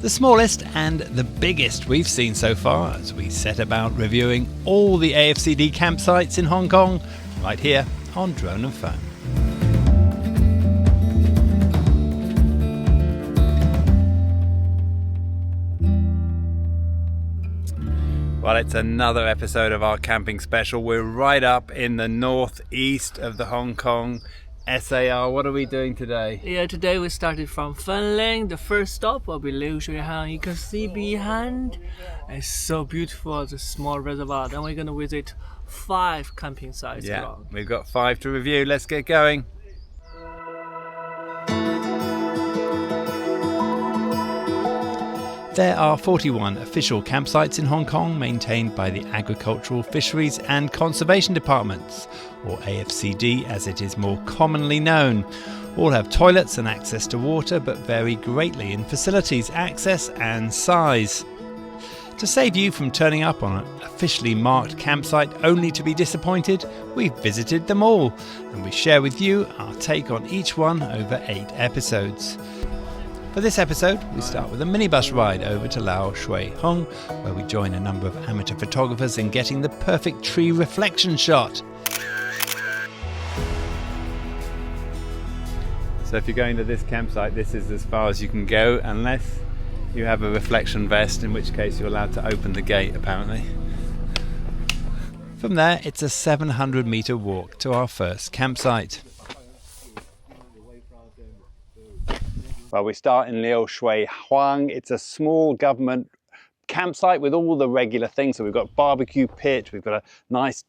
The smallest and the biggest we've seen so far as we set about reviewing all the AFCD campsites in Hong Kong, right here on Drone and Phone. Well, it's another episode of our camping special. We're right up in the northeast of the Hong Kong SAR. What are we doing today? Yeah, today we started from Fanling. The first stop will be Liu Shui Hang. You can see behind, it's so beautiful, the small reservoir. Then we're going to visit 5 camping sites around. We've got 5 to review. Let's get going. There are 41 official campsites in Hong Kong maintained by the Agricultural, Fisheries and Conservation Departments, or AFCD as it is more commonly known. All have toilets and access to water, but vary greatly in facilities, access and size. To save you from turning up on an officially marked campsite only to be disappointed, we've visited them all, and we share with you our take on each one over 8 episodes. For this episode, we start with a minibus ride over to Liu Shui Hang, where we join a number of amateur photographers in getting the perfect tree reflection shot. So if you're going to this campsite, this is as far as you can go, unless you have a reflection vest, in which case you're allowed to open the gate, apparently. From there, it's a 700-metre walk to our first campsite. Well, we start in Liu Shui Hang. It's a small government campsite with all the regular things. So we've got a barbecue pit, we've got a nice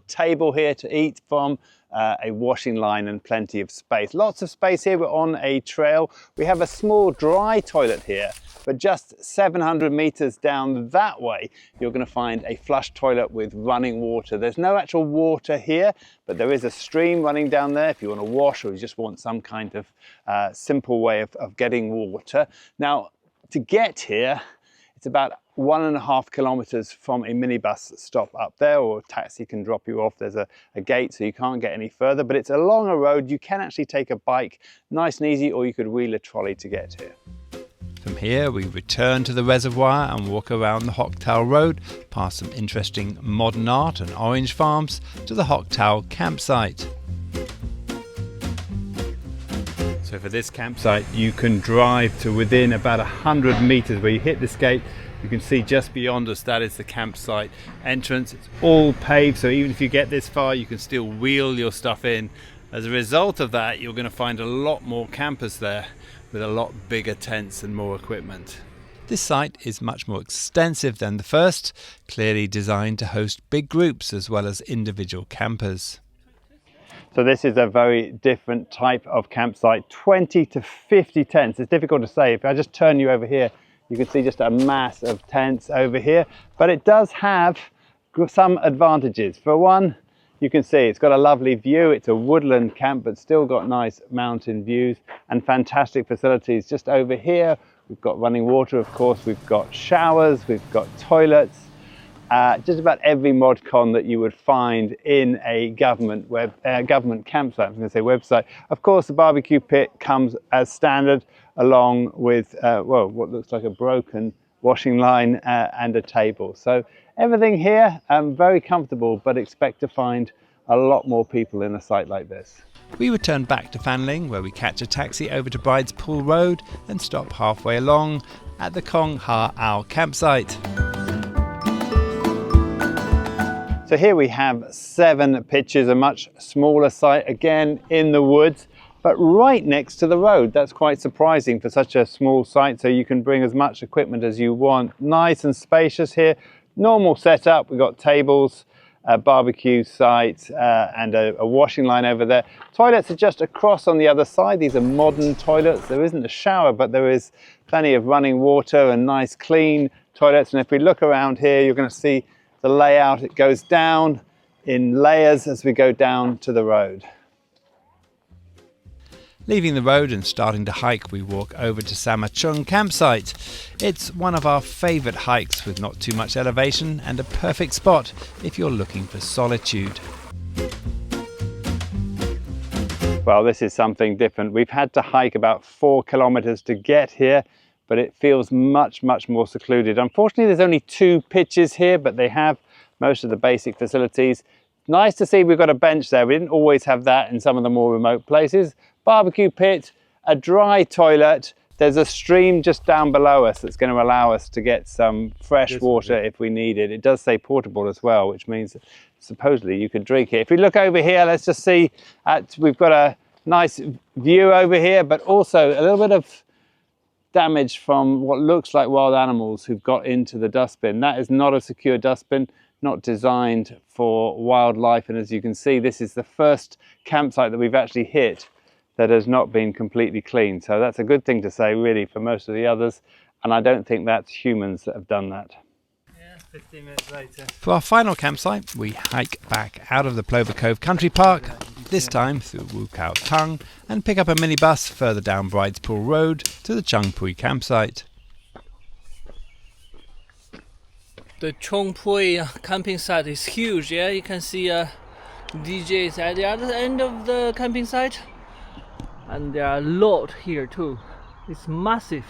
table here to eat from, a washing line and plenty of space. Lots of space here. We're on a trail. We have a small dry toilet here, but just 700 meters down that way, you're going to find a flush toilet with running water. There's no actual water here, but there is a stream running down there if you want to wash or you just want some kind of simple way of getting water. Now, to get here, it's about 1.5 kilometers from a minibus stop up there, or a taxi can drop you off. There's a gate, so you can't get any further, but it's along a road. You can actually take a bike, nice and easy, or you could wheel a trolley to get here. From here, we return to the reservoir and walk around the Hawktow Road, past some interesting modern art and orange farms, to the Hawktow campsite. So for this campsite, you can drive to within about 100 meters where you hit this gate. You can see just beyond us, that is the campsite entrance. It's all paved, so even if you get this far, you can still wheel your stuff in. As a result of that, you're going to find a lot more campers there with a lot bigger tents and more equipment. This site is much more extensive than the first, clearly designed to host big groups as well as individual campers. So this is a very different type of campsite, 20 to 50 tents. It's difficult to say. If I just turn you over here, you can see just a mass of tents over here, but it does have some advantages. For one, you can see it's got a lovely view. It's a woodland camp, but still got nice mountain views and fantastic facilities. Just over here, we've got running water, of course. We've got showers, we've got toilets. Just about every mod con that you would find in a government campsite, I'm going to say website. Of course, the barbecue pit comes as standard, along with what looks like a broken washing line and a table. So everything here, very comfortable, but expect to find a lot more people in a site like this. We return back to Fanling, where we catch a taxi over to Bride's Pool Road and stop halfway along at the Kong Ha Au campsite. So here we have 7 pitches, a much smaller site, again in the woods, but right next to the road. That's quite surprising for such a small site, so you can bring as much equipment as you want. Nice and spacious here, normal setup. We've got tables, a barbecue site, and a washing line over there. Toilets are just across on the other side. These are modern toilets. There isn't a shower, but there is plenty of running water and nice clean toilets. And if we look around here, you're going to see the layout. It goes down in layers as we go down to the road. Leaving the road and starting to hike, we walk over to Samachung campsite. It's one of our favourite hikes with not too much elevation and a perfect spot if you're looking for solitude. Well, this is something different. We've had to hike about 4 kilometers to get here. but it feels much more secluded. Unfortunately, there's only 2 pitches here, but they have most of the basic facilities. Nice to see we've got a bench there. We didn't always have that in some of the more remote places. Barbecue pit, a dry toilet. There's a stream just down below us that's going to allow us to get some fresh water if we need it. It does say portable as well, which means that supposedly you could drink it. If we look over here, let's just see, we've got a nice view over here, but also a little bit of damage from what looks like wild animals who've got into the dustbin. That is not a secure dustbin, not designed for wildlife. And as you can see, this is the first campsite that we've actually hit that has not been completely clean. So that's a good thing to say, really, for most of the others. And I don't think that's humans that have done that. Yeah, 15 minutes later. For our final campsite, we hike back out of the Plover Cove Country Park, this time through Hawktow, and pick up a minibus further down Bride's Pool Road to the Chung Pui campsite. The Chung Pui camping site is huge. Yeah, you can see DJs at the other end of the camping site, and there are a lot here too. It's massive.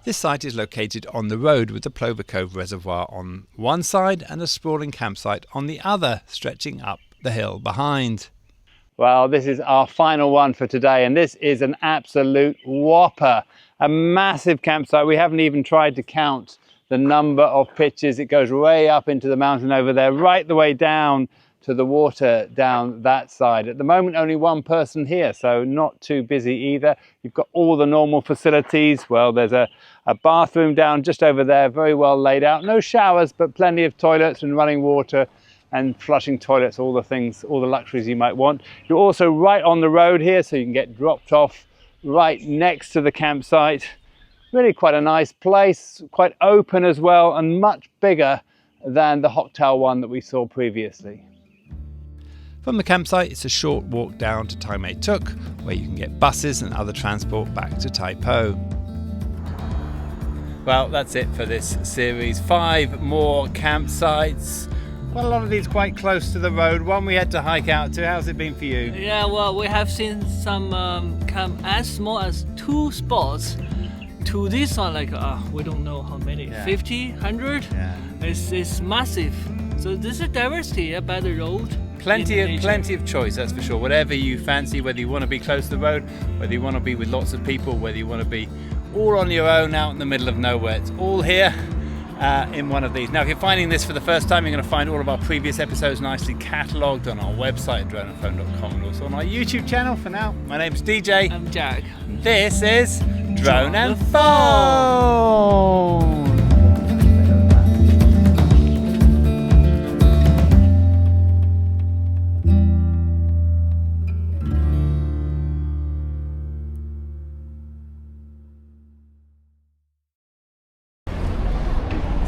This site is located on the road with the Plover Cove Reservoir on one side and a sprawling campsite on the other, stretching up the hill behind. Well, this is our final one for today, and this is an absolute whopper. A massive campsite. We haven't even tried to count the number of pitches. It goes way up into the mountain over there, right the way down to the water down that side. At the moment, only 1 person here, so not too busy either. You've got all the normal facilities. Well, there's a bathroom down just over there, very well laid out. No showers, but plenty of toilets and running water and flushing toilets, all the things, all the luxuries you might want. You're also right on the road here, so you can get dropped off right next to the campsite. Really quite a nice place, quite open as well, and much bigger than the Hawktow one that we saw previously. From the campsite, it's a short walk down to Tai Mai Tuk, where you can get buses and other transport back to Tai Po. Well, that's it for this series. 5 more campsites. Well, a lot of these quite close to the road. One we had to hike out to. How's it been for you? Yeah, well, we have seen some camp as small as 2 spots to this one, like we don't know how many, 50, 100. Yeah. It's massive. So this is diversity by the road. Plenty of choice, that's for sure. Whatever you fancy, whether you want to be close to the road, whether you want to be with lots of people, whether you want to be all on your own out in the middle of nowhere, it's all here in one of these. Now, if you're finding this for the first time, you're going to find all of our previous episodes nicely catalogued on our website, droneandphone.com, and also on our YouTube channel. For now, my name's DJ. I'm Jack. This is Drone and Phone.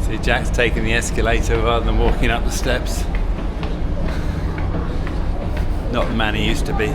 See, Jack's taking the escalator rather than walking up the steps. Not the man he used to be.